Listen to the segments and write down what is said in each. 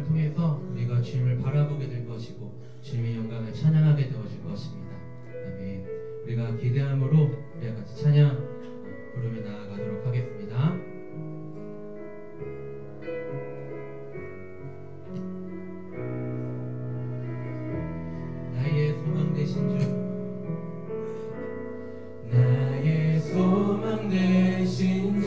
통해서 우리가 주님을 바라보게 될 것이고 주님의 영광을 찬양하게 되어질 것입니다. 아멘. 우리가 기대함으로 우리가 같이 찬양 부르며 나아가도록 하겠습니다. 나의 소망 되신 주, 나의 소망 되신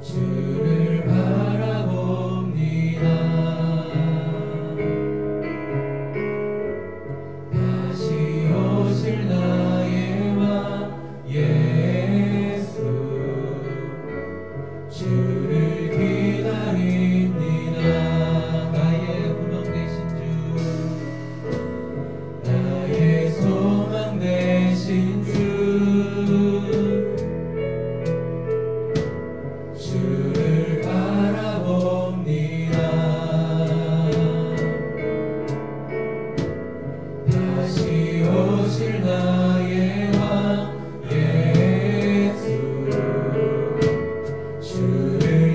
주를 바라봅니다. 다시 오실 나의 왕 예수, 주를 기다립니다. 나의 소망 되신 주, 나의 소망 되신 주, 주를 바라봅니다. 다시 오실 나의 왕 예수, 주를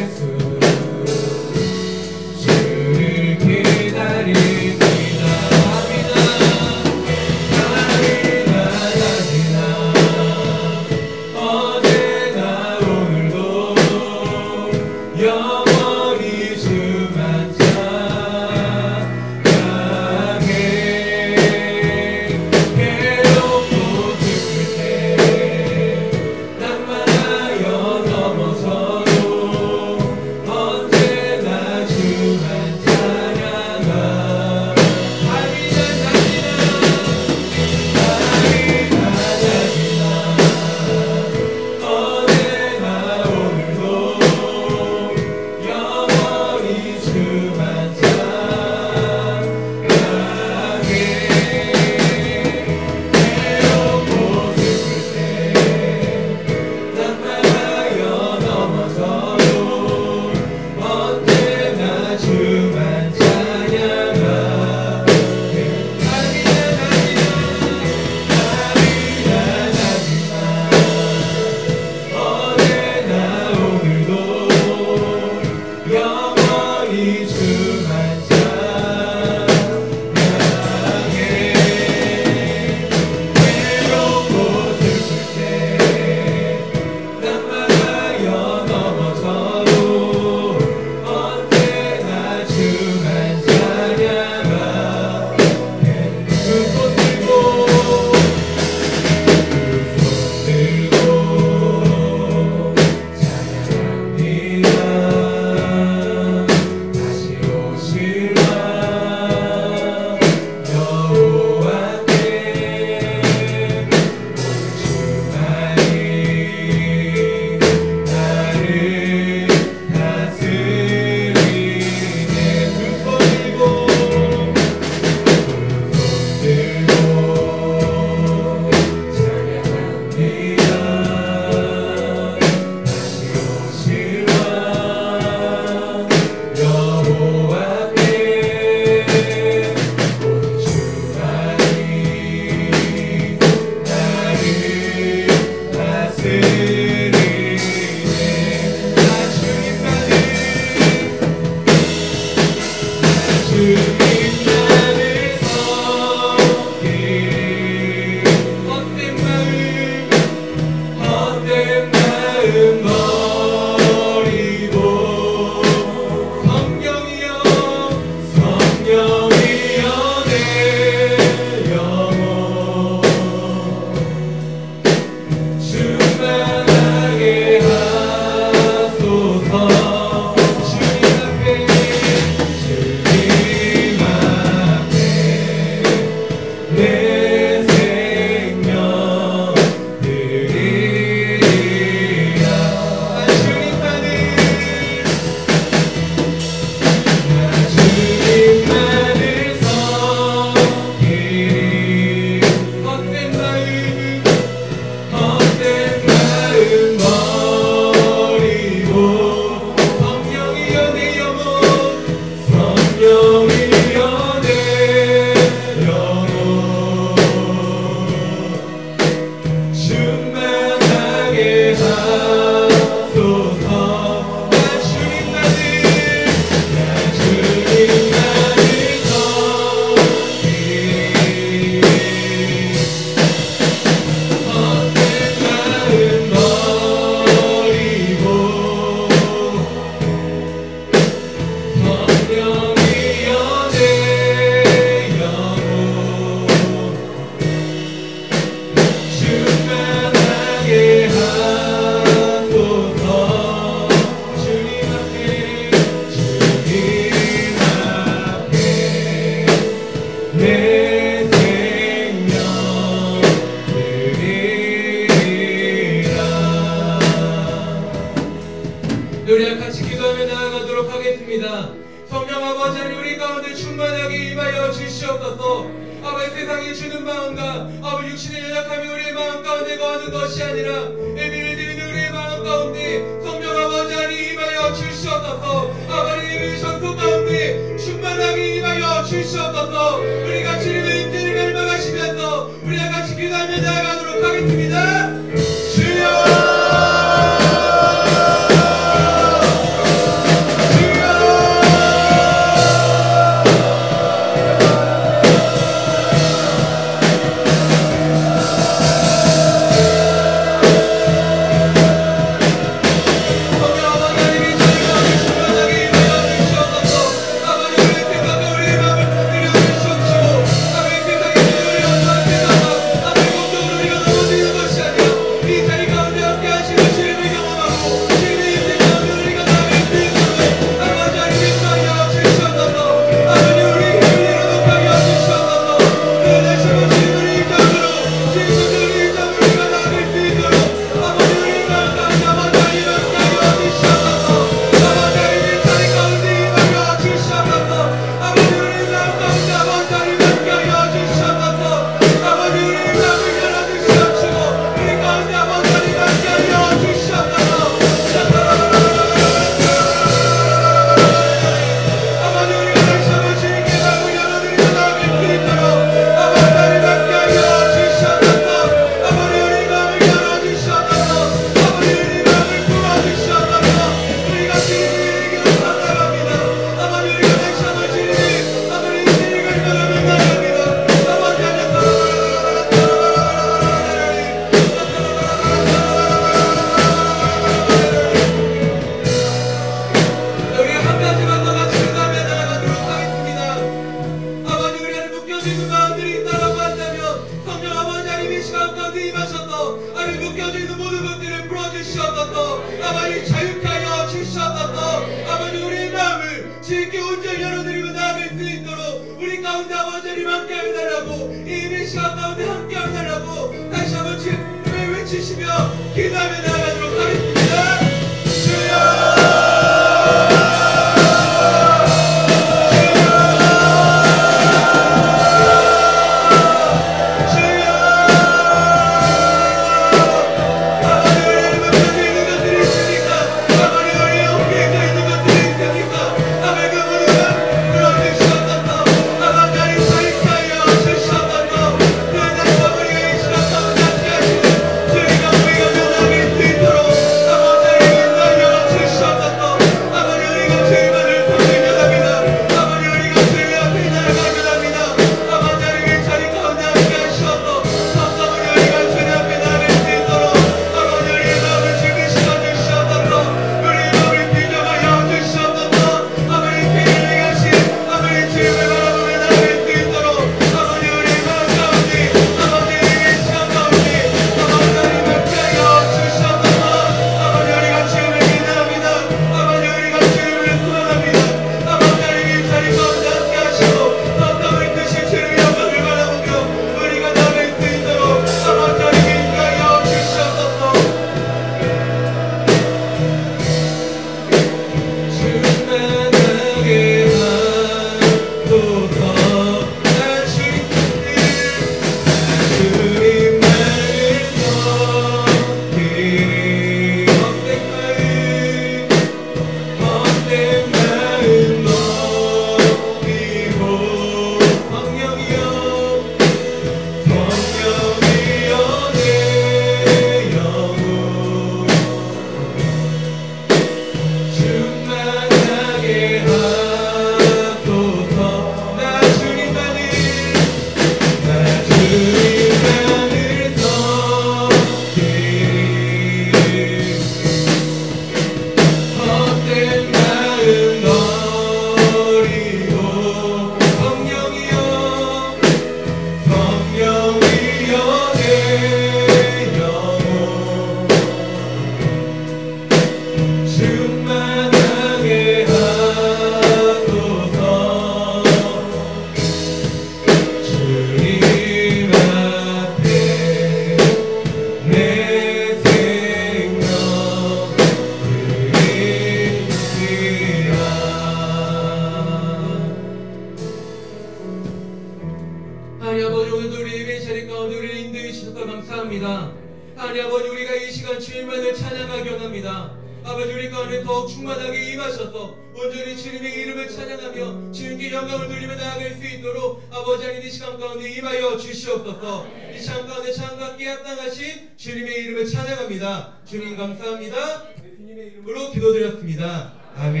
오늘도 우리 예배 자리 가운데 우리를 인도해 주셔서 감사합니다. 하나님 아버지, 우리가 이 시간 주님만을 찬양하기 원합니다. 아버지, 우리 가운데 더욱 충만하게 임하셔서 온전히 주님의 이름을 찬양하며 주님께 영광을 돌리며 나아갈 수 있도록 아버지 하나님 이 시간 가운데 임하여 주시옵소서. 이 시간 가운데 창밖에 합당하신 주님의 이름을 찬양합니다. 주님 감사합니다. 예수님의 이름으로 기도드렸습니다. 아멘.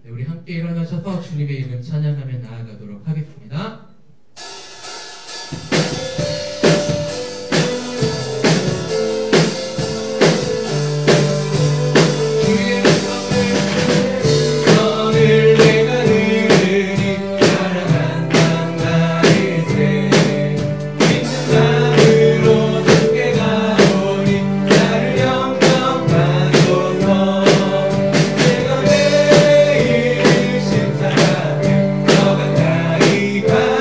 네, 우리 함께 일어나셔서 주님의 이름 찬양하며 나아가도록 하겠습니다. 너가 가까이 가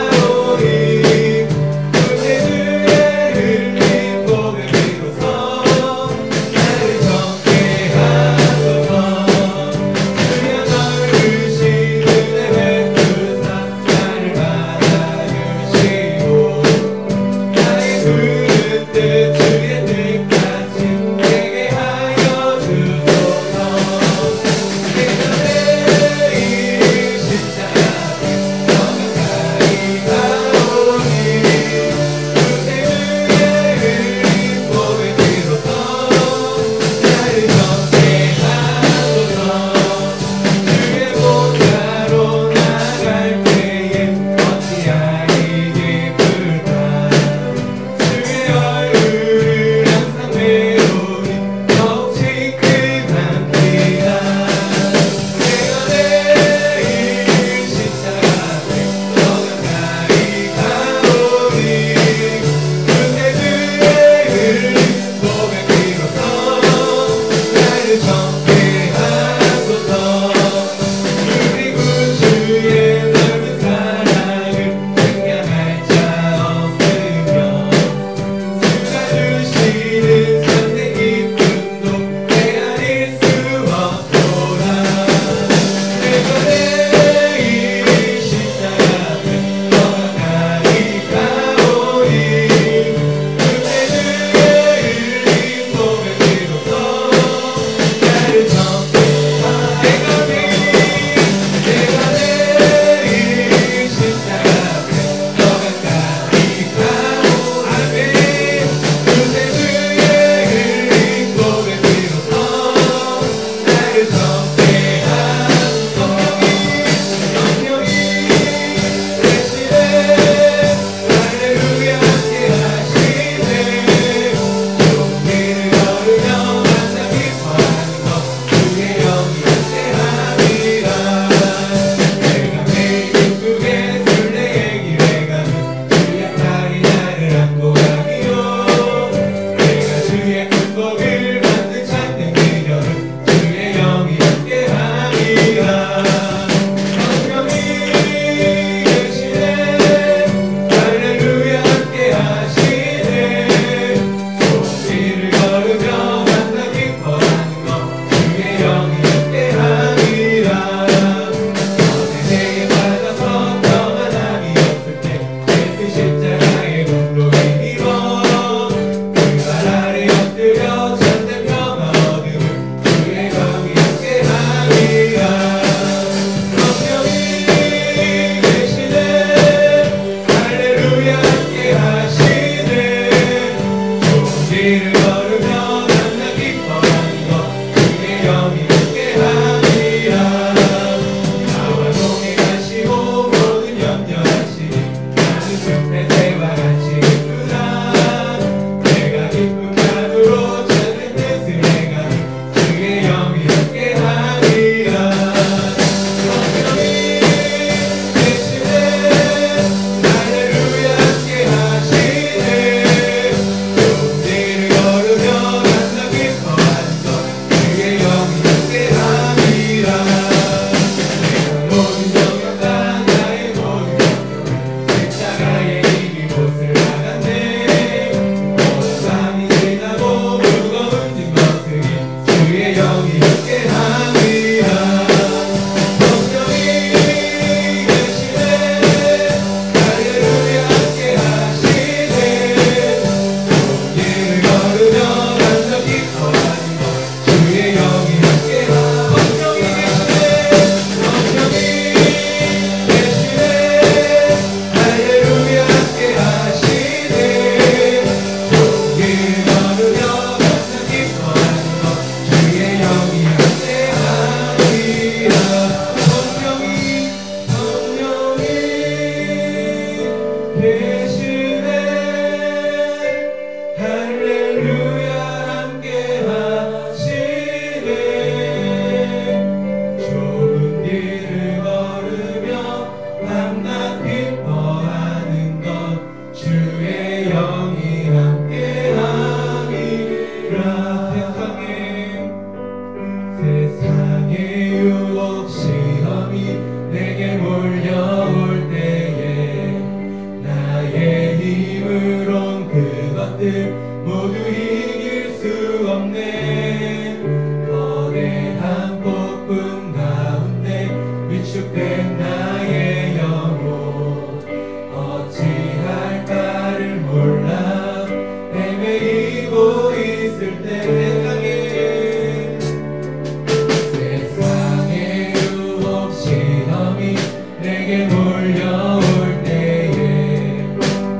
내게 몰려올 때에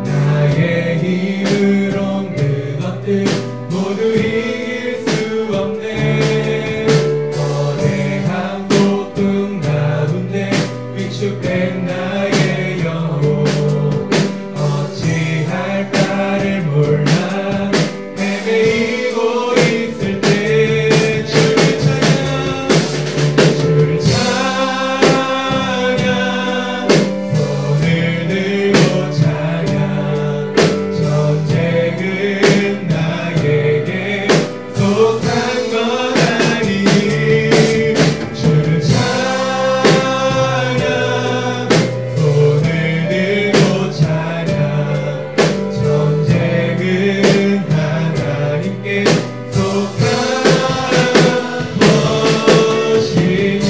나의 힘으론 그것들 모두 이길 수 없네. 거대한 폭풍 가운데 위축된 나의 영혼 어찌할까를 몰라 헤매이고 있을 때 주를 찬양 주를 찬양 손을 들고 찬양 전쟁은 나에게 속한 것 아니니 주를 찬양 손을 들고 찬양 전쟁은 하나님께 속한 것이니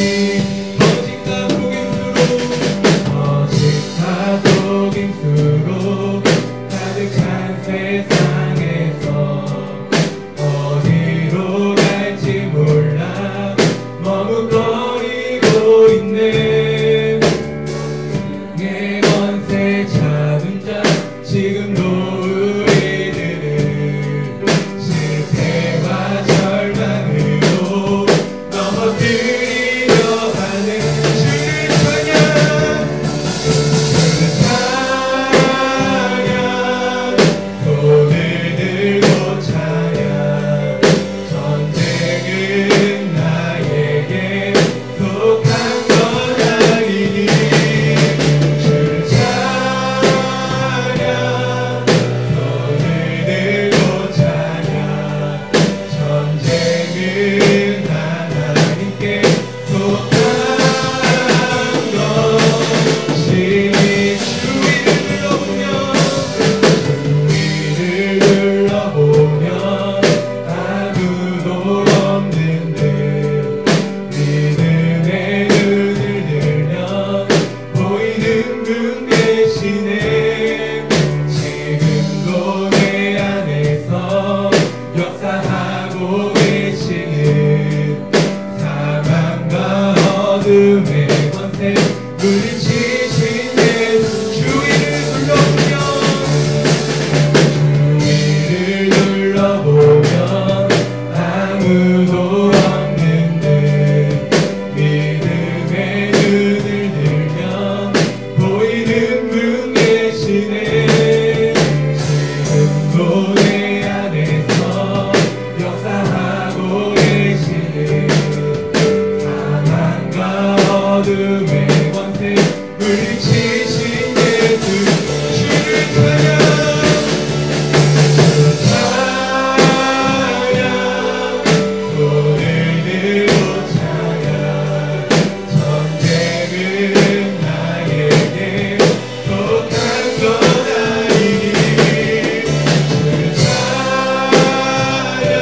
거짓과 속임수로 가득한 세상에서 어디로 갈지 몰라 머뭇거리고 있네. 내 권세 잡은 자 지금도 우리들을 실패와 절망으로 넘어뜨리려 하네. 주를 찬양 주를 찬양 손을 들고 찬양 전쟁은 나에게 속한 것 아니니 주를 찬양 손을 들고 찬양 전쟁은 하나님께 속한 것이니 주위를 둘러보면 아무도 없는 듯 믿음의 눈을 들면 보이는 분 계시네. 지금도 내 안에서 역사하고 계시는 사망과 어둠의 권세 물리치신 예수 주위를 둘러보면 아무도 없는 듯 믿음의 눈을 들면 보이는 분 계시네. 지금도 내 안에서 역사하고 계시는 사망과 어둠의 권세 물리치신 예수 주를 찬양 주를 찬양 손을 들고 찬양 전쟁은 나에게 속한 것 아니니 주를 찬양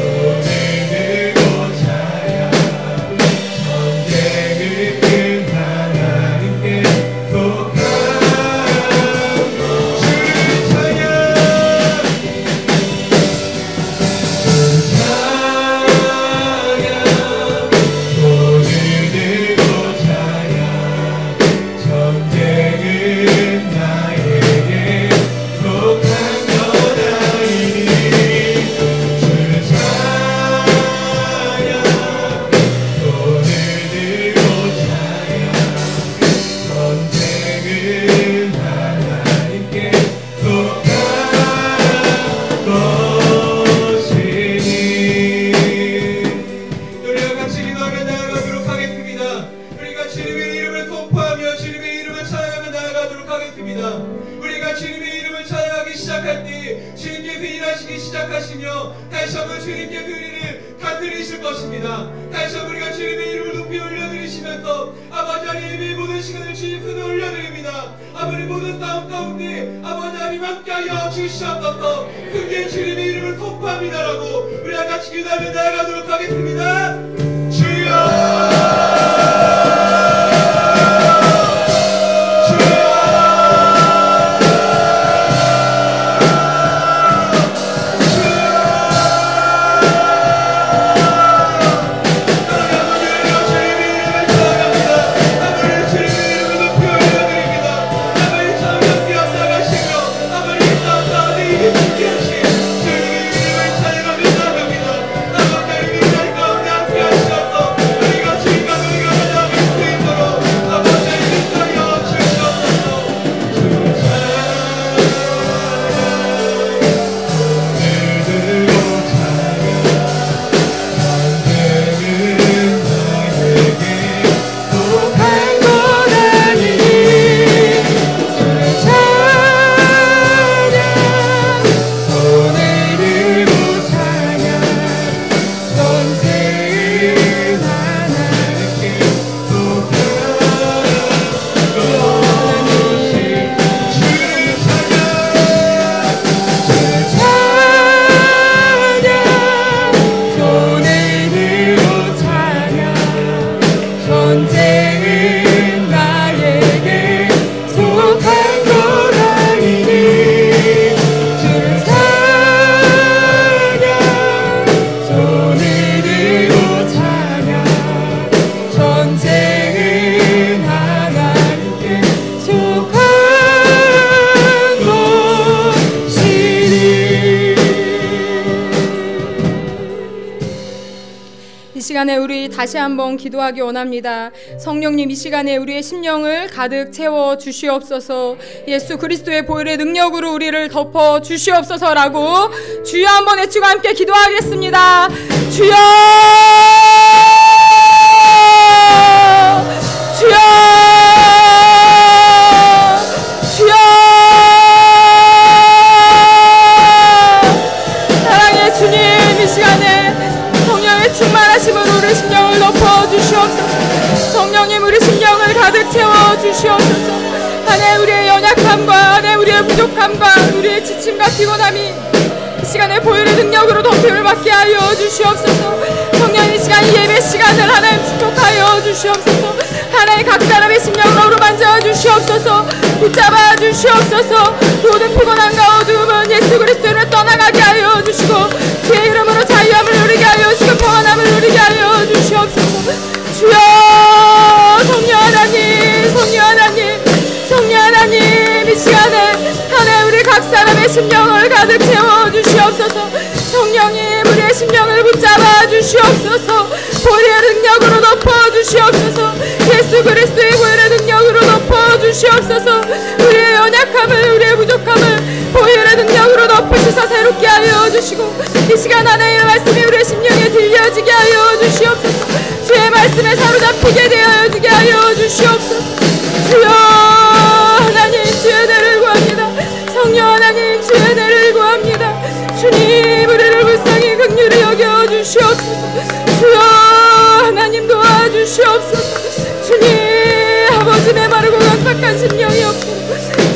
손을 들고 찬양 전쟁은 하나님께 속한 주를 찬양 손을 들고 찬양 전쟁은 나에게 속한 것 아니니 주를 찬양 손을 들고 찬양 전쟁은 하나님께 속한 것이니. 우리가 같이 기도하며 나아가도록 하겠습니다. 우리가 주님의 이름을 선포하며 주님의 이름을 찬양하며 나아가도록 하겠습니다. 우리가 주님의 이름을 찬양하기 시작할 때 주님께서 일하시기 시작하시며 다시 한번 주님께서 우리를 다스리실 것입니다. 다시 한번 우리가 주님의 이름을 높이 올려드리시면서 아버지 하나님 이 모든 시간을 주님 손에 올려드립니다. 아버지 모든 싸움 가운데 아버지 하나님 함께하여 주시옵소서. 크게 주님의 이름을 선포합니다라고 우리가 같이 기도하며 나아가도록 하겠습니다. 주여 주님의 시간에 우리 다시 한번 기도하기 원합니다. 성령님, 이 시간에 우리의 심령을 가득 채워 주시옵소서. 예수 그리스도의 보혈의 능력으로 우리를 덮어 주시옵소서라고 주여 한번 외치고 함께 기도하겠습니다. 주여, 주여, 주여. 사랑의 주님, 이 시간에 성령의 충만하심으로 우리 심령을 덮어 주시옵소서. 성령님, 우리 심령을 가득 채워 주시옵소서. 하나님, 우리의 연약함과 하나님, 우리의 부족함과 우리의 지침과 피곤함이 이 시간에 보혈의 능력으로 덮임을 받게 하여 주시옵소서. 성령님, 이 시간 예배 시간을 하나님 축복하여 주시옵소서. 하나님, 각 사람의 심령을 어루만져 주시옵소서. 붙잡아 주시옵소서. 모든 피곤함과 어두움은 예수 그리스도를 떠나가게 하여 주시고 주의 이름으로 자유함을 누리게 하여 주시고 평안함을 누리게 하여 주시옵소서. 주여, 성령 하나님, 성령 하나님, 성령 하나님, 이 시간에 하나님, 우리 각 사람의 심령을 가득 채워 주시옵소서. 성령님, 우리의 심령을 붙잡아 주시옵소서. 보혈의 능력으로 덮어 주시옵소서. 예수 그리스도의 보혈의 능력으로 덮어 주시옵소서. 우리의 연약함을, 우리의 부족함을 보혈의 능력으로 덮으시사 새롭게 하여 주시고 이 시간 하나님의 말씀이 우리의 심령에 들려지게 하여 주시옵소서. 주의 말씀에 사로잡히게 되어지게 하여 주시옵소서. 주여 하나님, 주의 은혜를 구합니다. 성령 하나님, 주의 은혜를 구합니다. 주님, 우리를 불쌍히 긍휼히 여겨 주시옵소서. 주여 하나님, 도와주시옵소서. 주님, 아버지 메마르고 강팍한 심령이 없고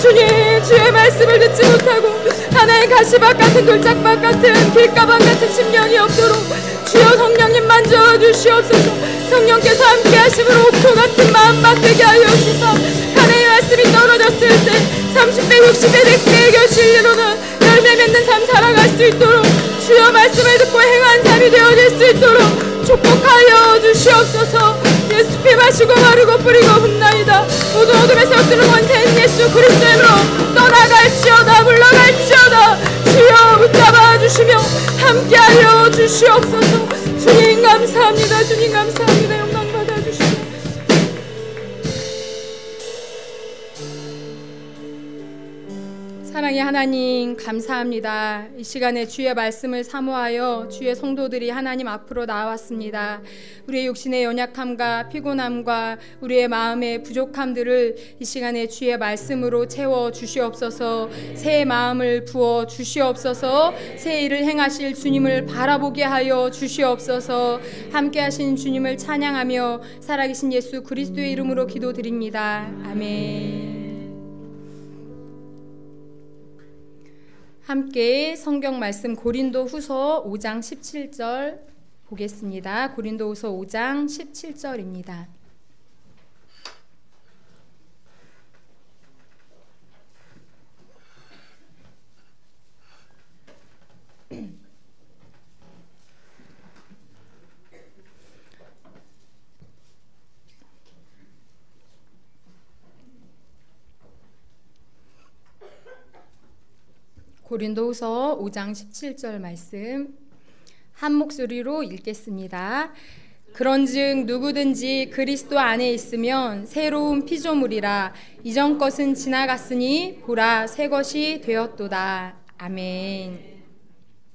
주님, 주의 말씀을 듣지 못하고 하나의 가시밭 같은 돌짝밭 같은 길가방 같은 심령이 없도록 주여 성령님 만져 주시옵소서. 성령께서 함께 하심으로 옥토 같은 마음 받게 하여 주시소. 하나의 말씀이 떨어졌을 때 30배, 60배, 100배의 결실로는 열매 맺는 삶 살아갈 수 있도록 주여 말씀을 듣고 행한 삶이 되어질 수 있도록 축복하여 주시옵소서. 예수 피 마시고 마르고 뿌리고 흩나이다. 모든 어둠에 세워두는 권세인 예수 그리스도의 이름으로 떠나갈지어다, 물러갈지어다. 주여 붙잡아 주시며 함께하여 주시옵소서. 주님 감사합니다. 주님 감사합니다. 영광 받아주시고 사랑의 하나님 감사합니다. 이 시간에 주의 말씀을 사모하여 주의 성도들이 하나님 앞으로 나왔습니다. 우리의 육신의 연약함과 피곤함과 우리의 마음의 부족함들을 이 시간에 주의 말씀으로 채워 주시옵소서. 새 마음을 부어 주시옵소서. 새 일을 행하실 주님을 바라보게 하여 주시옵소서. 함께 하신 주님을 찬양하며 살아계신 예수 그리스도의 이름으로 기도드립니다. 아멘. 함께 성경 말씀 고린도후서 5장 17절 보겠습니다. 고린도후서 5장 17절입니다. 고린도후서 5장 17절 말씀 한 목소리로 읽겠습니다. 그런즉 누구든지 그리스도 안에 있으면 새로운 피조물이라 이전 것은 지나갔으니 보라 새 것이 되었도다. 아멘.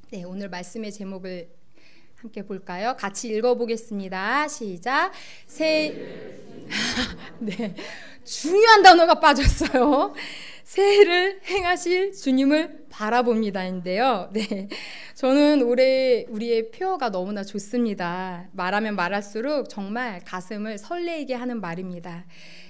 네, 오늘 말씀의 제목을 함께 볼까요? 같이 읽어보겠습니다. 시작. 네, 중요한 단어가 빠졌어요. 새해를 행하실 주님을 바라봅니다인데요. 네, 저는 올해 우리의 표어가 너무나 좋습니다. 말하면 말할수록 정말 가슴을 설레게 하는 말입니다.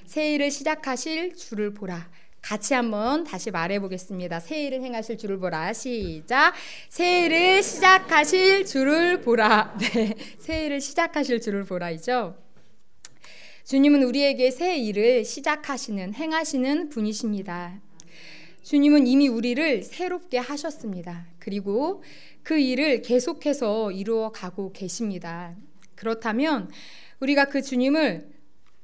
새해를 시작하실 주를 보라. 같이 한번 다시 말해보겠습니다. 새해를 행하실 주를 보라. 시작. 새해를 시작하실 주를 보라. 네, 새해를 시작하실 주를 보라이죠. 주님은 우리에게 새 일을 시작하시는, 행하시는 분이십니다. 주님은 이미 우리를 새롭게 하셨습니다. 그리고 그 일을 계속해서 이루어 가고 계십니다. 그렇다면 우리가 그 주님을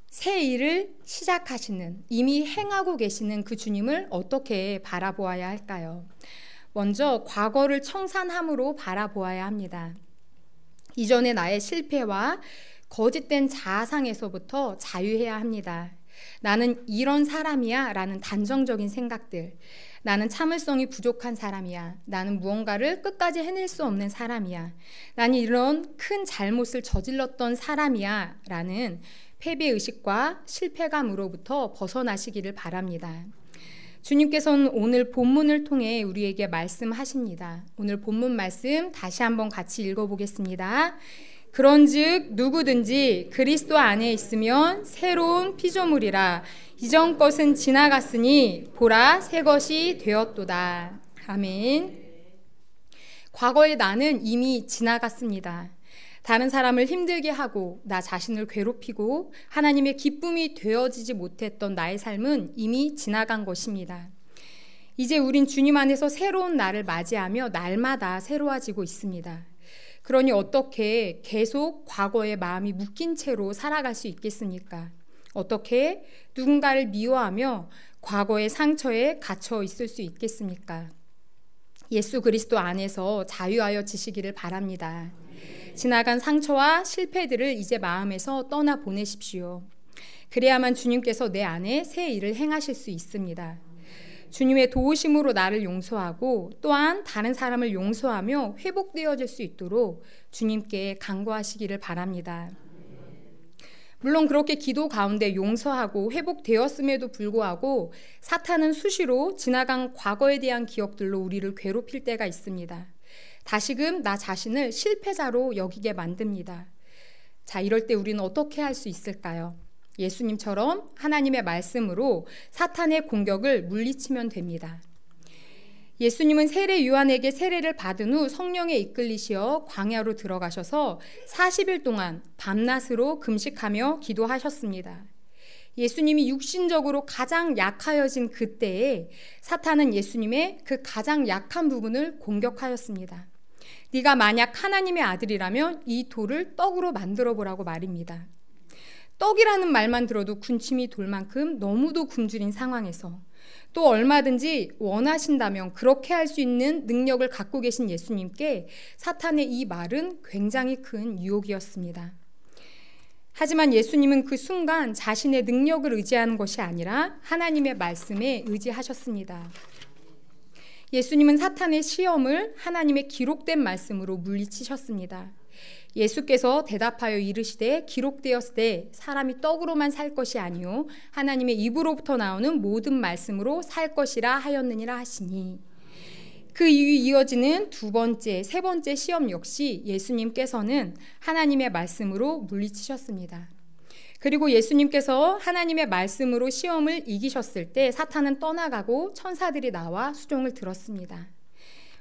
새 일을 시작하시는, 이미 행하고 계시는 그 주님을 어떻게 바라보아야 할까요? 먼저 과거를 청산함으로 바라보아야 합니다. 이전의 나의 실패와 거짓된 자아상에서부터 자유해야 합니다. 나는 이런 사람이야 라는 단정적인 생각들, 나는 참을성이 부족한 사람이야, 나는 무언가를 끝까지 해낼 수 없는 사람이야, 나는 이런 큰 잘못을 저질렀던 사람이야 라는 패배의식과 실패감으로부터 벗어나시기를 바랍니다. 주님께서는 오늘 본문을 통해 우리에게 말씀하십니다. 오늘 본문 말씀 다시 한번 같이 읽어보겠습니다. 그런즉 누구든지 그리스도 안에 있으면 새로운 피조물이라, 이전 것은 지나갔으니 보라 새 것이 되었도다. 아멘. 과거의 나는 이미 지나갔습니다. 다른 사람을 힘들게 하고 나 자신을 괴롭히고 하나님의 기쁨이 되어지지 못했던 나의 삶은 이미 지나간 것입니다. 이제 우린 주님 안에서 새로운 나를 맞이하며 날마다 새로워지고 있습니다. 그러니 어떻게 계속 과거의 마음이 묶인 채로 살아갈 수 있겠습니까? 어떻게 누군가를 미워하며 과거의 상처에 갇혀 있을 수 있겠습니까? 예수 그리스도 안에서 자유하여 지시기를 바랍니다. 지나간 상처와 실패들을 이제 마음에서 떠나 보내십시오. 그래야만 주님께서 내 안에 새 일을 행하실 수 있습니다. 주님의 도우심으로 나를 용서하고 또한 다른 사람을 용서하며 회복되어질 수 있도록 주님께 간구하시기를 바랍니다. 물론 그렇게 기도 가운데 용서하고 회복되었음에도 불구하고 사탄은 수시로 지나간 과거에 대한 기억들로 우리를 괴롭힐 때가 있습니다. 다시금 나 자신을 실패자로 여기게 만듭니다. 자, 이럴 때 우리는 어떻게 할 수 있을까요? 예수님처럼 하나님의 말씀으로 사탄의 공격을 물리치면 됩니다. 예수님은 세례 요한에게 세례를 받은 후 성령에 이끌리시어 광야로 들어가셔서 40일 동안 밤낮으로 금식하며 기도하셨습니다. 예수님이 육신적으로 가장 약하여진 그때에 사탄은 예수님의 그 가장 약한 부분을 공격하였습니다. 네가 만약 하나님의 아들이라면 이 돌을 떡으로 만들어 보라고 말입니다. 떡이라는 말만 들어도 군침이 돌 만큼 너무도 굶주린 상황에서 또 얼마든지 원하신다면 그렇게 할 수 있는 능력을 갖고 계신 예수님께 사탄의 이 말은 굉장히 큰 유혹이었습니다. 하지만 예수님은 그 순간 자신의 능력을 의지하는 것이 아니라 하나님의 말씀에 의지하셨습니다. 예수님은 사탄의 시험을 하나님의 기록된 말씀으로 물리치셨습니다. 예수께서 대답하여 이르시되 기록되었을 때 사람이 떡으로만 살 것이 아니요 하나님의 입으로부터 나오는 모든 말씀으로 살 것이라 하였느니라 하시니, 그 이후 이어지는 두 번째, 세 번째 시험 역시 예수님께서는 하나님의 말씀으로 물리치셨습니다. 그리고 예수님께서 하나님의 말씀으로 시험을 이기셨을 때 사탄은 떠나가고 천사들이 나와 수종을 들었습니다.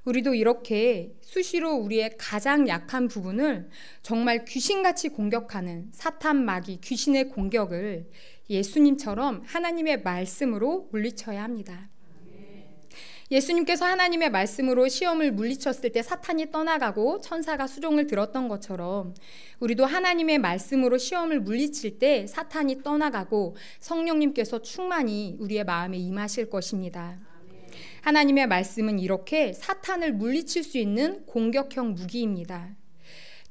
우리도 이렇게 수시로 우리의 가장 약한 부분을 정말 귀신같이 공격하는 사탄 마귀 귀신의 공격을 예수님처럼 하나님의 말씀으로 물리쳐야 합니다. 예수님께서 하나님의 말씀으로 시험을 물리쳤을 때 사탄이 떠나가고 천사가 수종을 들었던 것처럼 우리도 하나님의 말씀으로 시험을 물리칠 때 사탄이 떠나가고 성령님께서 충만히 우리의 마음에 임하실 것입니다. 하나님의 말씀은 이렇게 사탄을 물리칠 수 있는 공격형 무기입니다.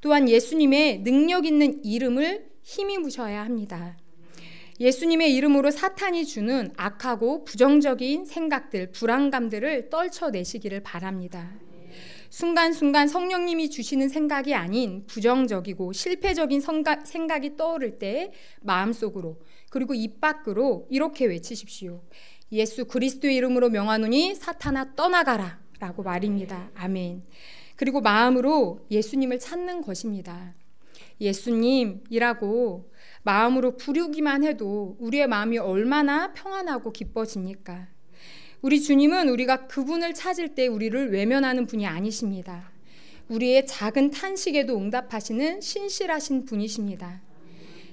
또한 예수님의 능력 있는 이름을 힘입으셔야 합니다. 예수님의 이름으로 사탄이 주는 악하고 부정적인 생각들, 불안감들을 떨쳐내시기를 바랍니다. 순간순간 성령님이 주시는 생각이 아닌 부정적이고 실패적인 생각이 떠오를 때 마음속으로 그리고 입 밖으로 이렇게 외치십시오. 예수 그리스도의 이름으로 명하노니 사탄아 떠나가라 라고 말입니다. 아멘. 그리고 마음으로 예수님을 찾는 것입니다. 예수님이라고 마음으로 부르기만 해도 우리의 마음이 얼마나 평안하고 기뻐집니까? 우리 주님은 우리가 그분을 찾을 때 우리를 외면하는 분이 아니십니다. 우리의 작은 탄식에도 응답하시는 신실하신 분이십니다.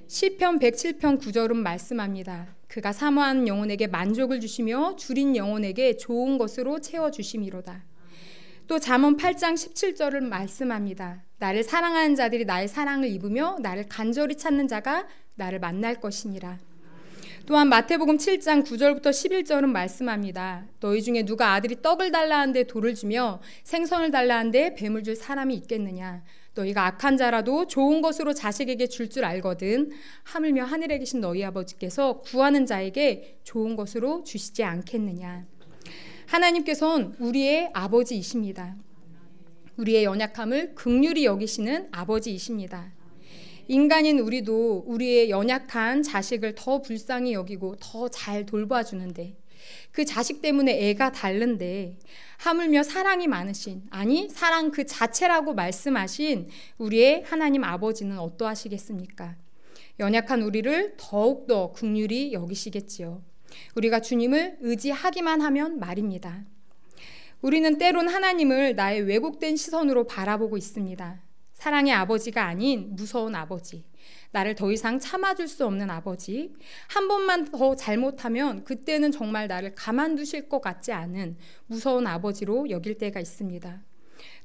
시편 107편 9절은 말씀합니다. 그가 사모하는 영혼에게 만족을 주시며 줄인 영혼에게 좋은 것으로 채워주심이로다. 또 잠언 8장 17절을 말씀합니다. 나를 사랑하는 자들이 나의 사랑을 입으며 나를 간절히 찾는 자가 나를 만날 것이니라. 또한 마태복음 7장 9절부터 11절은 말씀합니다. 너희 중에 누가 아들이 떡을 달라 하는데 돌을 주며 생선을 달라 하는데 뱀을 줄 사람이 있겠느냐. 너희가 악한 자라도 좋은 것으로 자식에게 줄 줄 알거든 하물며 하늘에 계신 너희 아버지께서 구하는 자에게 좋은 것으로 주시지 않겠느냐. 하나님께서는 우리의 아버지이십니다. 우리의 연약함을 긍휼히 여기시는 아버지이십니다. 인간인 우리도 우리의 연약한 자식을 더 불쌍히 여기고 더 잘 돌봐주는데, 그 자식 때문에 애가 다른데 하물며 사랑이 많으신, 아니 사랑 그 자체라고 말씀하신 우리의 하나님 아버지는 어떠하시겠습니까? 연약한 우리를 더욱더 긍휼히 여기시겠지요. 우리가 주님을 의지하기만 하면 말입니다. 우리는 때론 하나님을 나의 왜곡된 시선으로 바라보고 있습니다. 사랑의 아버지가 아닌 무서운 아버지, 나를 더 이상 참아줄 수 없는 아버지, 한 번만 더 잘못하면 그때는 정말 나를 가만두실 것 같지 않은 무서운 아버지로 여길 때가 있습니다.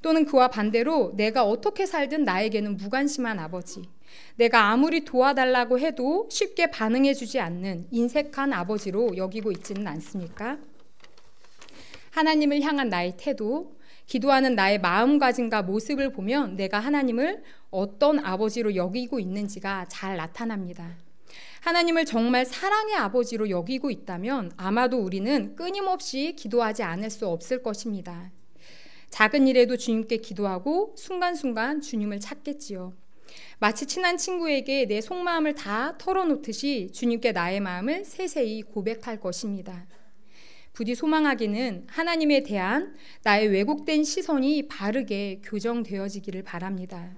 또는 그와 반대로 내가 어떻게 살든 나에게는 무관심한 아버지, 내가 아무리 도와달라고 해도 쉽게 반응해주지 않는 인색한 아버지로 여기고 있지는 않습니까? 하나님을 향한 나의 태도, 기도하는 나의 마음가짐과 모습을 보면 내가 하나님을 어떤 아버지로 여기고 있는지가 잘 나타납니다. 하나님을 정말 사랑의 아버지로 여기고 있다면 아마도 우리는 끊임없이 기도하지 않을 수 없을 것입니다. 작은 일에도 주님께 기도하고 순간순간 주님을 찾겠지요. 마치 친한 친구에게 내 속마음을 다 털어놓듯이 주님께 나의 마음을 세세히 고백할 것입니다. 부디 소망하기는 하나님에 대한 나의 왜곡된 시선이 바르게 교정되어지기를 바랍니다.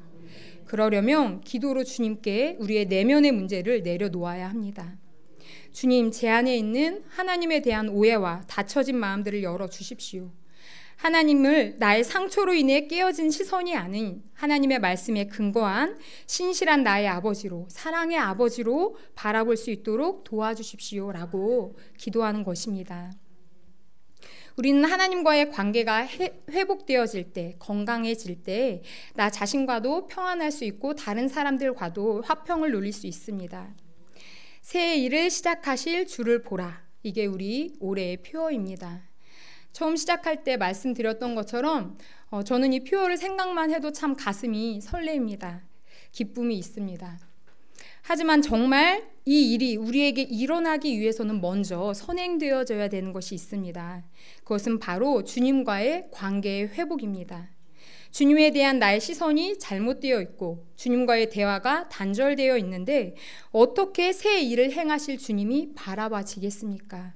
그러려면 기도로 주님께 우리의 내면의 문제를 내려놓아야 합니다. 주님, 제 안에 있는 하나님에 대한 오해와 닫혀진 마음들을 열어주십시오. 하나님을 나의 상처로 인해 깨어진 시선이 아닌 하나님의 말씀에 근거한 신실한 나의 아버지로, 사랑의 아버지로 바라볼 수 있도록 도와주십시오라고 기도하는 것입니다. 우리는 하나님과의 관계가 회복되어질 때, 건강해질 때 나 자신과도 평안할 수 있고 다른 사람들과도 화평을 누릴 수 있습니다. 새 일을 시작하실 주를 보라. 이게 우리 올해의 표어입니다. 처음 시작할 때 말씀드렸던 것처럼 저는 이 표어를 생각만 해도 참 가슴이 설레입니다. 기쁨이 있습니다. 하지만 정말 이 일이 우리에게 일어나기 위해서는 먼저 선행되어져야 되는 것이 있습니다. 그것은 바로 주님과의 관계의 회복입니다. 주님에 대한 나의 시선이 잘못되어 있고 주님과의 대화가 단절되어 있는데 어떻게 새 일을 행하실 주님이 바라봐지겠습니까?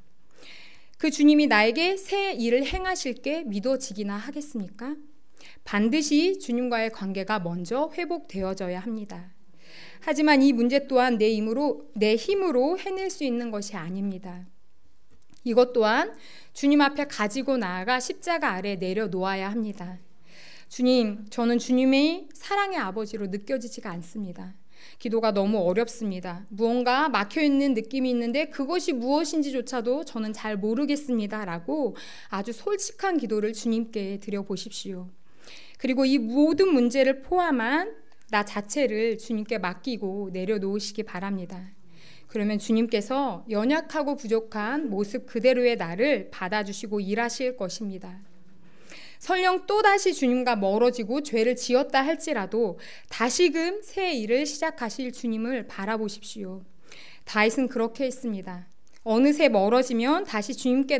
그 주님이 나에게 새 일을 행하실게 믿어지기나 하겠습니까? 반드시 주님과의 관계가 먼저 회복되어져야 합니다. 하지만 이 문제 또한 내 힘으로 해낼 수 있는 것이 아닙니다. 이것 또한 주님 앞에 가지고 나아가 십자가 아래 내려놓아야 합니다. 주님, 저는 주님의 사랑의 아버지로 느껴지지가 않습니다. 기도가 너무 어렵습니다. 무언가 막혀있는 느낌이 있는데 그것이 무엇인지조차도 저는 잘 모르겠습니다. 라고 아주 솔직한 기도를 주님께 드려보십시오. 그리고 이 모든 문제를 포함한 나 자체를 주님께 맡기고 내려놓으시기 바랍니다. 그러면 주님께서 연약하고 부족한 모습 그대로의 나를 받아주시고 일하실 것입니다. 설령 또다시 주님과 멀어지고 죄를 지었다 할지라도 다시금 새 일을 시작하실 주님을 바라보십시오. 다윗은 그렇게 했습니다. 어느새 멀어지면 다시 주님께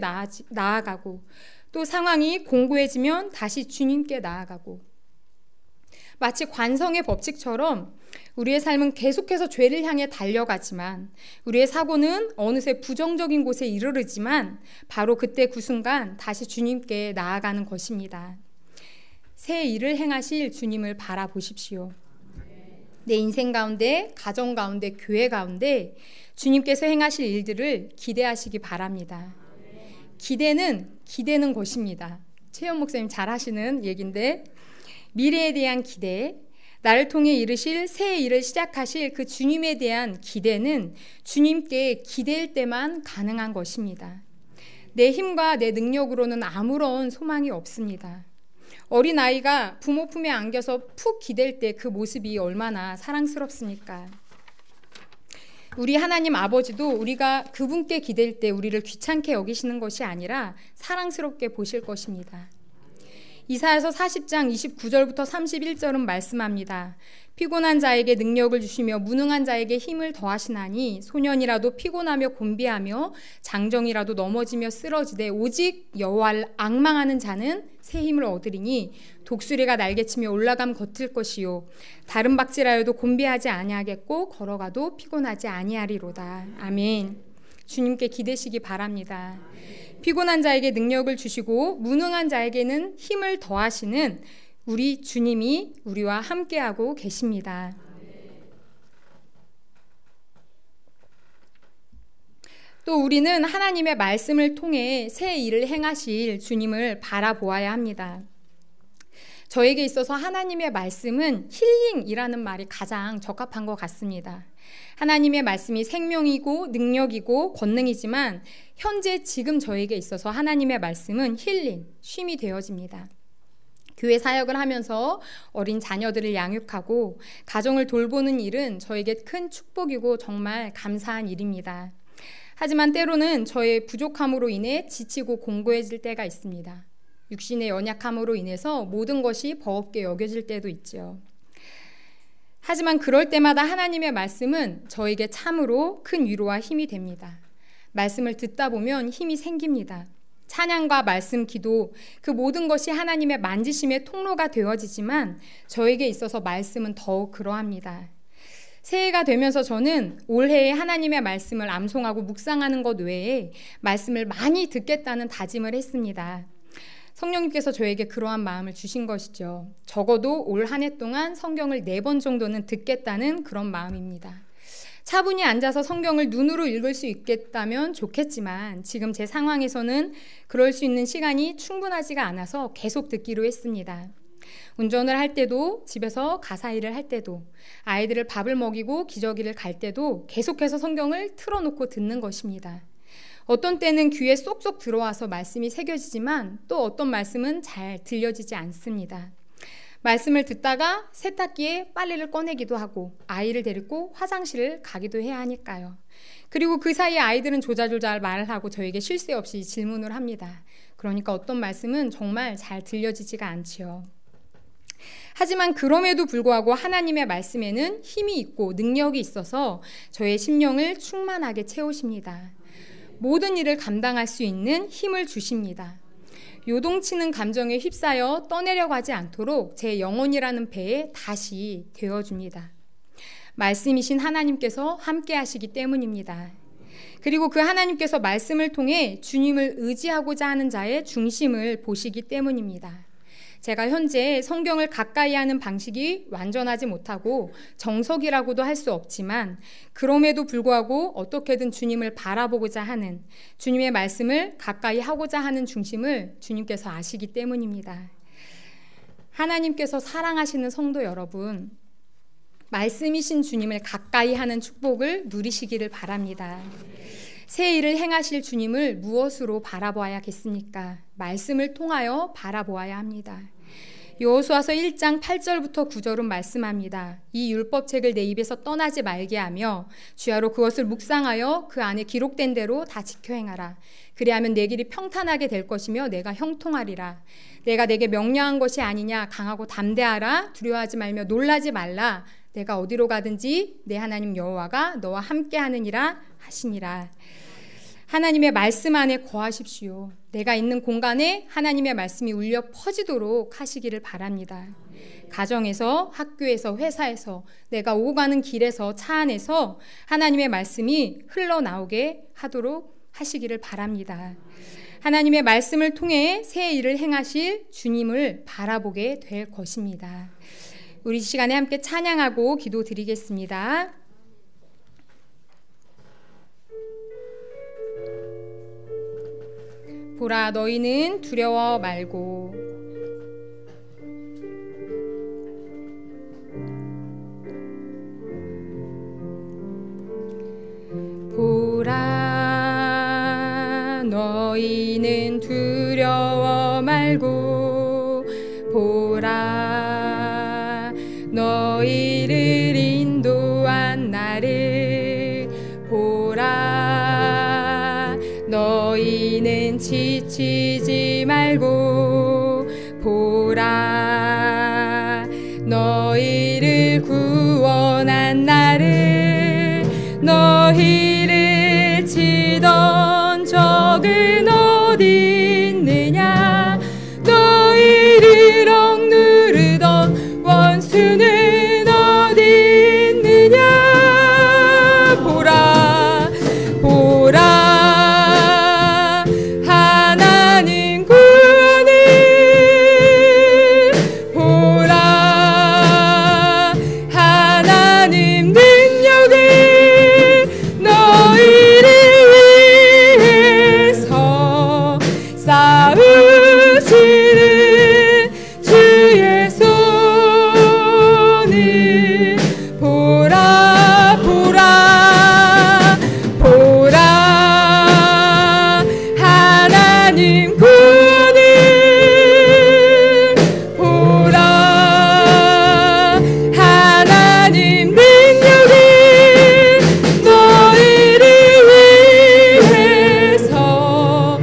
나아가고 또 상황이 공고해지면 다시 주님께 나아가고, 마치 관성의 법칙처럼 우리의 삶은 계속해서 죄를 향해 달려가지만 우리의 사고는 어느새 부정적인 곳에 이르르지만 바로 그때 그 순간 다시 주님께 나아가는 것입니다. 새 일을 행하실 주님을 바라보십시오. 내 인생 가운데, 가정 가운데, 교회 가운데 주님께서 행하실 일들을 기대하시기 바랍니다. 기대는 것입니다. 최현 목사님 잘 하시는 얘기인데, 미래에 대한 기대, 나를 통해 이루실 새 일을 시작하실 그 주님에 대한 기대는 주님께 기댈 때만 가능한 것입니다. 내 힘과 내 능력으로는 아무런 소망이 없습니다. 어린아이가 부모 품에 안겨서 푹 기댈 때 그 모습이 얼마나 사랑스럽습니까? 우리 하나님 아버지도 우리가 그분께 기댈 때 우리를 귀찮게 여기시는 것이 아니라 사랑스럽게 보실 것입니다. 이사야서 40장 29절부터 31절은 말씀합니다. 피곤한 자에게 능력을 주시며 무능한 자에게 힘을 더하시나니 소년이라도 피곤하며 곤비하며 장정이라도 넘어지며 쓰러지되 오직 여호와를 앙망하는 자는 새 힘을 얻으리니 독수리가 날개치며 올라감 걷을 것이요 다른 박질하여도 곤비하지 아니하겠고 걸어가도 피곤하지 아니하리로다. 아멘. 주님께 기대시기 바랍니다. 피곤한 자에게 능력을 주시고 무능한 자에게는 힘을 더하시는 우리 주님이 우리와 함께하고 계십니다. 또 우리는 하나님의 말씀을 통해 새 일을 행하실 주님을 바라보아야 합니다. 저에게 있어서 하나님의 말씀은 힐링이라는 말이 가장 적합한 것 같습니다. 하나님의 말씀이 생명이고 능력이고 권능이지만 현재 지금 저에게 있어서 하나님의 말씀은 힐링, 쉼이 되어집니다. 교회 사역을 하면서 어린 자녀들을 양육하고 가정을 돌보는 일은 저에게 큰 축복이고 정말 감사한 일입니다. 하지만 때로는 저의 부족함으로 인해 지치고 공고해질 때가 있습니다. 육신의 연약함으로 인해서 모든 것이 버겁게 여겨질 때도 있죠. 하지만 그럴 때마다 하나님의 말씀은 저에게 참으로 큰 위로와 힘이 됩니다. 말씀을 듣다 보면 힘이 생깁니다. 찬양과 말씀, 기도, 그 모든 것이 하나님의 만지심의 통로가 되어지지만 저에게 있어서 말씀은 더욱 그러합니다. 새해가 되면서 저는 올해에 하나님의 말씀을 암송하고 묵상하는 것 외에 말씀을 많이 듣겠다는 다짐을 했습니다. 성령님께서 저에게 그러한 마음을 주신 것이죠. 적어도 올 한 해 동안 성경을 4번 정도는 듣겠다는 그런 마음입니다. 차분히 앉아서 성경을 눈으로 읽을 수 있겠다면 좋겠지만 지금 제 상황에서는 그럴 수 있는 시간이 충분하지가 않아서 계속 듣기로 했습니다. 운전을 할 때도, 집에서 가사 일을 할 때도, 아이들을 밥을 먹이고 기저귀를 갈 때도 계속해서 성경을 틀어놓고 듣는 것입니다. 어떤 때는 귀에 쏙쏙 들어와서 말씀이 새겨지지만 또 어떤 말씀은 잘 들려지지 않습니다. 말씀을 듣다가 세탁기에 빨래를 꺼내기도 하고 아이를 데리고 화장실을 가기도 해야 하니까요. 그리고 그 사이에 아이들은 조잘조잘 말을 하고 저에게 쉴 새 없이 질문을 합니다. 그러니까 어떤 말씀은 정말 잘 들려지지가 않지요. 하지만 그럼에도 불구하고 하나님의 말씀에는 힘이 있고 능력이 있어서 저의 심령을 충만하게 채우십니다. 모든 일을 감당할 수 있는 힘을 주십니다. 요동치는 감정에 휩싸여 떠내려가지 않도록 제 영혼이라는 배에 다시 되어줍니다. 말씀이신 하나님께서 함께 하시기 때문입니다. 그리고 그 하나님께서 말씀을 통해 주님을 의지하고자 하는 자의 중심을 보시기 때문입니다. 제가 현재 성경을 가까이 하는 방식이 완전하지 못하고 정석이라고도 할 수 없지만 그럼에도 불구하고 어떻게든 주님을 바라보고자 하는, 주님의 말씀을 가까이 하고자 하는 중심을 주님께서 아시기 때문입니다. 하나님께서 사랑하시는 성도 여러분, 말씀이신 주님을 가까이 하는 축복을 누리시기를 바랍니다. 새 일을 행하실 주님을 무엇으로 바라보아야겠습니까? 말씀을 통하여 바라보아야 합니다. 여호수아서 1장 8절부터 9절은 말씀합니다. 이 율법책을 내 입에서 떠나지 말게 하며 주야로 그것을 묵상하여 그 안에 기록된 대로 다 지켜 행하라. 그리하면 내 길이 평탄하게 될 것이며 내가 형통하리라. 내가 내게 명령한 것이 아니냐. 강하고 담대하라. 두려워하지 말며 놀라지 말라. 내가 어디로 가든지 내 하나님 여호와가 너와 함께 하느니라 하시니라. 하나님의 말씀 안에 거하십시오. 내가 있는 공간에 하나님의 말씀이 울려 퍼지도록 하시기를 바랍니다. 가정에서, 학교에서, 회사에서, 내가 오고 가는 길에서, 차 안에서 하나님의 말씀이 흘러나오게 하도록 하시기를 바랍니다. 하나님의 말씀을 통해 새 일을 행하실 주님을 바라보게 될 것입니다. 우리 시간에 함께 찬양하고 기도드리겠습니다. 보라, 너희는 두려워 말고 보라, 너희는 두려워 말고 보라, 너희를 인도한 나를 보라, 너희는 지치지 말고 보라, 보라 너희를 구원한 나를 너희를 치던 적은 어디 있느냐 너희를 억누르던 원수는 어디 있느냐 보라 보라 하나님 구원을 보라 하나님 능력을 너희를 위해서 싸우시는 주의 손을 보라 보라 보라 하나님 구원을 보라 하나님 능력을 너희를 위해서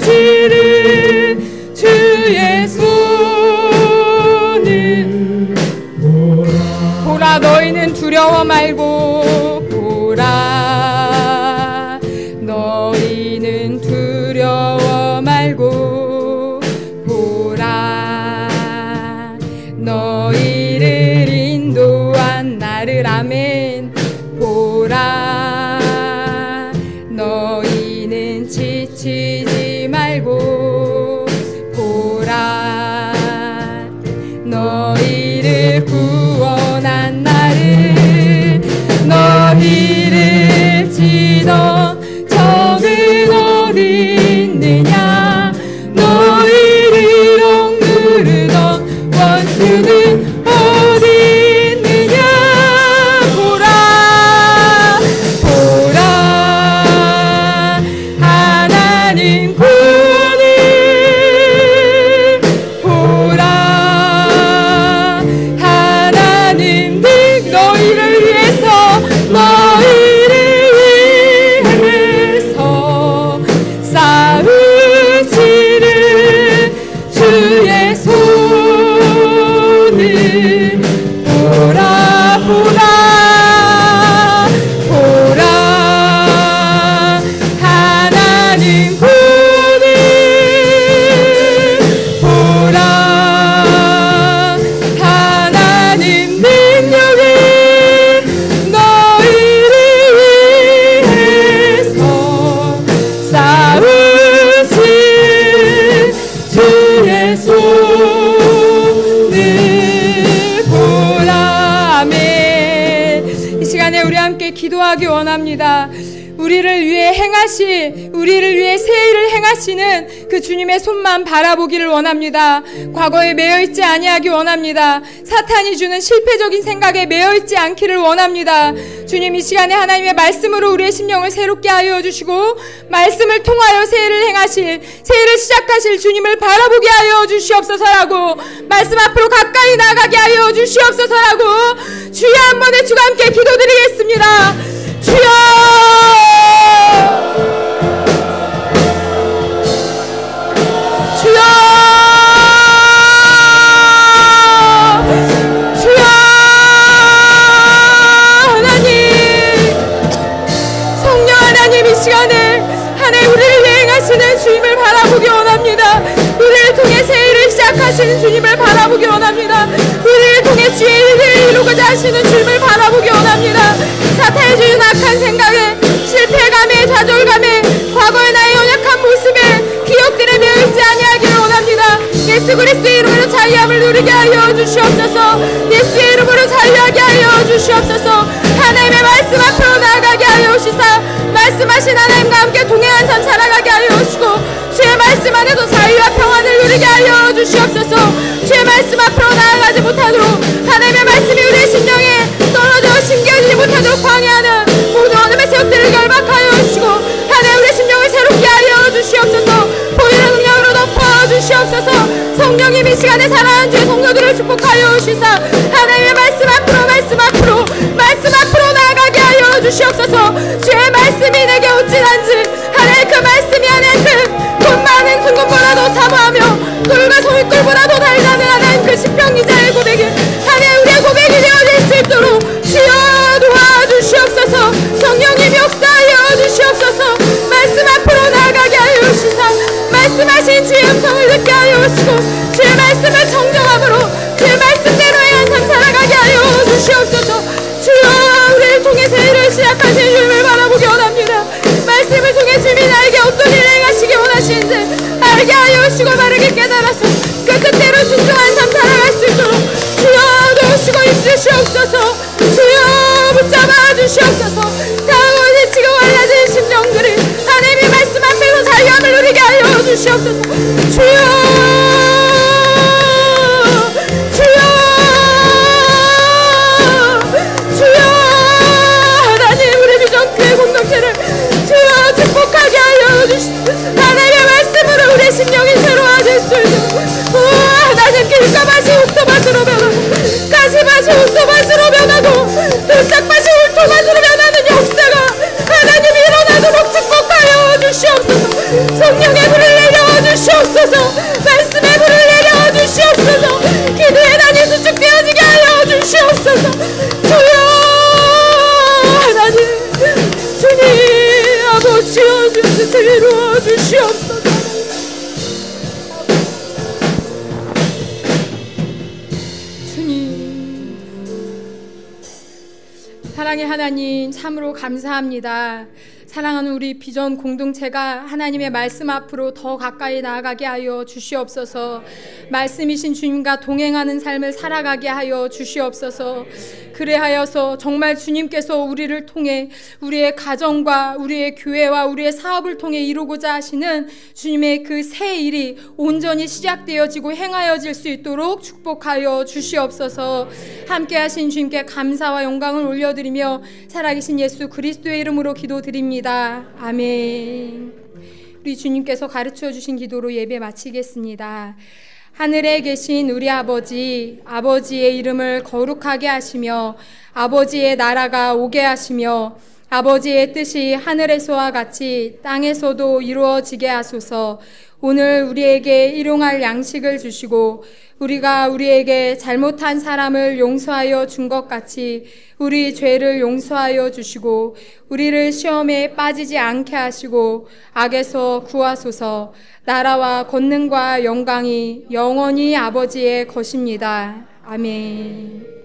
싸우시는 주의 손을 보라 너희는 두려워 말고 보라 너희는 두려워 말고 보라 너희를 인도한 나를 아멘 보라 너희는 지치지 말고 보라 너희를 구원한 나를 너희를 치던 적은 어디 있느냐 너희를 억누르던 원수는 어디 있느냐 보라 보라 하나님 구원을 보라 하나님 너희를 위해서 싸우시는 주의 손을 보라 보라 보라 하나님 구원을 보라 하나님 능력을 너희를 위해서 싸우신 주의 손을 보라 아멘 이 시간에 우리 함께 기도하기 원합니다. 우리를 위해 새 일을 행하시는 그 주님의 손만 바라보기를 원합니다. 과거에 매여있지 아니하기 원합니다. 사탄이 주는 실패적인 생각에 매여있지 않기를 원합니다. 주님 이 시간에 하나님의 말씀으로 우리의 심령을 새롭게 하여 주시고 말씀을 통하여 새 일을 행하실 새 일을 시작하실 주님을 바라보게 하여 주시옵소서라고 말씀 앞으로 가까이 나가게 하여 주시옵소서라고 주여 한 번에 주가 함께 기도드리겠습니다. 주여 주여 주여 하나님 성령 하나님 이 시간에 하나님 우리를 여행하시는 주님을 바라보기 원합니다. 우리를 통해 새 일을 시작하시는 주님을 바라보기 원합니다. 우리를 통해 주의 일을 이루고자 하시는 주님을 바라보기 원합니다. 사탄이 주는 악한 생각에 실패감에 좌절감에 과거의 나의 연약한 모습에 기억들에 매여있지 아니하기를 원합니다. 예수 그리스도의 이름으로 자유함을 누리게 하여 주시옵소서. 예수의 이름으로 자유하게 하여 주시옵소서. 하나님의 말씀 앞으로 나아가게 하여 주시사 말씀하신 하나님과 함께 동행한 삶 살아가게 하여 주시고 주의 말씀 안에서 자유와 평안을 누리게 하여 주시옵소서. 주의 말씀 앞으로 나아가지 못하도록 하나님의 말씀이 우리의 심령에 떨어져 심겨지지 못하도록 방해하는 모든 어둠의 세력들을 결박하여 주시고 하나님 우리의 심령을 새롭게 하여 주시옵소서. 보이는 능력으로 덮어주시옵소서. 성령님 이 시간에 살아난 주의 성도들을 축복하여 주시사 하나님의 말씀 앞으로 나아가게 하여 주시옵소서. 주의 말씀이 내게 어찌난지 하나님 그 말씀이 안에 큰 돈 많은 순금보다도 사모하며 돌과 꿀보다도 달다는 하나님 그 시편 기자의 고백이 하나님 우리의 고백이 되어질 수 있도록 주여 도와주시옵소서. 성령님 역사하여 주시옵소서. 말씀 앞으로 나아가게 하여 주시사 말씀하신 주의 음성을 듣게 하여 주시고 주의 말씀을 정정함으로 주의 말씀대로 행한 삶 살아가게 하여 주시옵소서. 주여 우리를 통해 새해를 시작하신 주님을 바라보기 원합니다. 말씀을 통해 주님이 나에게 어떤 일을 행하시기 원하시는지 알게 하여 주시고 바르게 깨달아서 그 뜻대로 순종한 삶 살아갈 수 있도록 주여 도우시고 힘주시옵소서. 주여 붙잡아 주시옵소서. 상황이 지금 갈라진 심령들이 하나님의 말씀 앞에서 자유함을 누리게 하여 주시옵소서. 주여 하나님 우리 비전교회 공동체를 주여 축복하게 하여 주시옵소서. 하나님의 말씀으로 우리의 심령이 새로워질 수 있도록 하나님 길가밭이 옥토밭으로 변하고 가시밭이 옥토밭으로 변하고 들짝밭이 옥토밭으로 변하는 역사가 하나님 일어나도록 축복하여 주시옵소서. 성령의 불을 내려주시옵소서. 말씀의 불을 내려주시옵소서. 기도의 단이 수축되어지게 하여 주시옵소서. 주여 하나님 주님 아버지여 주의 뜻을 이루어 주시옵소서. 주님 사랑의 하나님 참으로 감사합니다. 사랑하는 우리 비전 공동체가 하나님의 말씀 앞으로 더 가까이 나아가게 하여 주시옵소서. 말씀이신 주님과 동행하는 삶을 살아가게 하여 주시옵소서. 그래하여서 정말 주님께서 우리를 통해 우리의 가정과 우리의 교회와 우리의 사업을 통해 이루고자 하시는 주님의 그 새 일이 온전히 시작되어지고 행하여질 수 있도록 축복하여 주시옵소서. 함께 하신 주님께 감사와 영광을 올려드리며 살아계신 예수 그리스도의 이름으로 기도드립니다. 아멘. 우리 주님께서 가르쳐 주신 기도로 예배 마치겠습니다. 하늘에 계신 우리 아버지, 아버지의 이름을 거룩하게 하시며 아버지의 나라가 오게 하시며 아버지의 뜻이 하늘에서와 같이 땅에서도 이루어지게 하소서. 오늘 우리에게 일용할 양식을 주시고 우리가 우리에게 잘못한 사람을 용서하여 준 것 같이 우리 죄를 용서하여 주시고 우리를 시험에 빠지지 않게 하시고 악에서 구하소서. 나라와 권능과 영광이 영원히 아버지의 것입니다. 아멘.